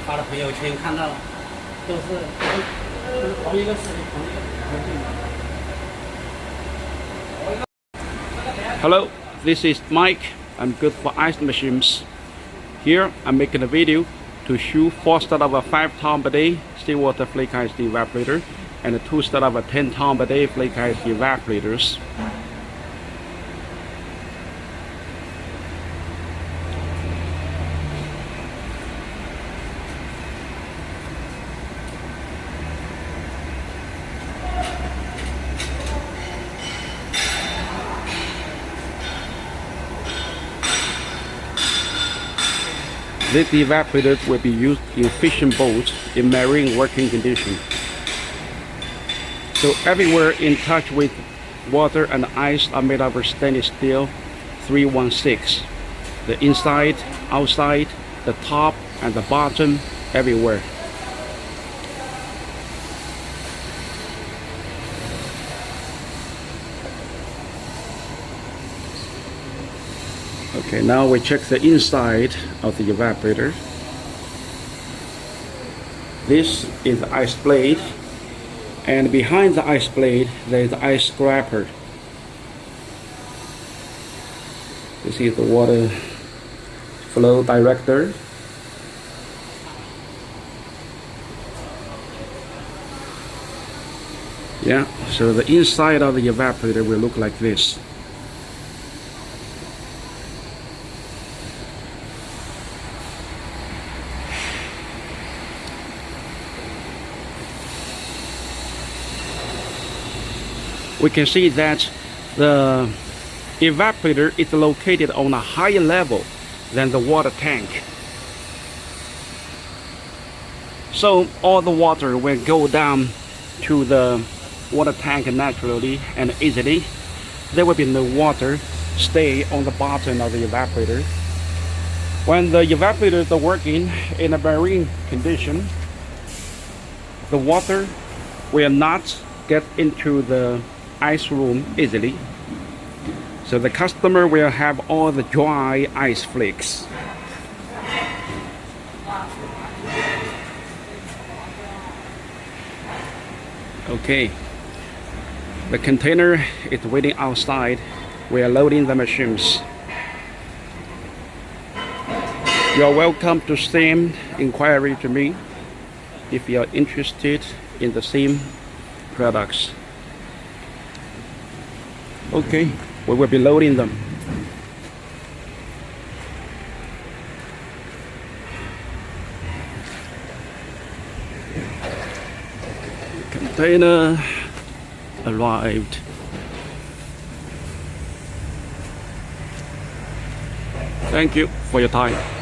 发的朋友圈看到了，都是同一个视频，同一个。Hello, this is Mike. I'm good for ice machines. Here I'm making a video to show 4 startup of 5 ton per day Seawater flake ice evaporator and 2 startup of 10 ton per day flake ice evaporators. These evaporators will be used in fishing boats in marine working conditions. So everywhere in touch with water and ice are made of stainless steel 316. The inside, outside, the top and the bottom, everywhere. Okay, now we check the inside of the evaporator. This is the ice blade, and behind the ice blade there is the ice scraper. This is the water flow director. Yeah, so the inside of the evaporator will look like this. We can see that the evaporator is located on a higher level than the water tank. So all the water will go down to the water tank naturally and easily. There will be no water stay on the bottom of the evaporator. When the evaporators are working in a marine condition, the water will not get into the ice room easily, so the customer will have all the dry ice flakes. Okay, the container is waiting outside. We are loading the machines. You are welcome to send inquiry to me if you are interested in the same products. Okay, we will be loading them. Container arrived. Thank you for your time.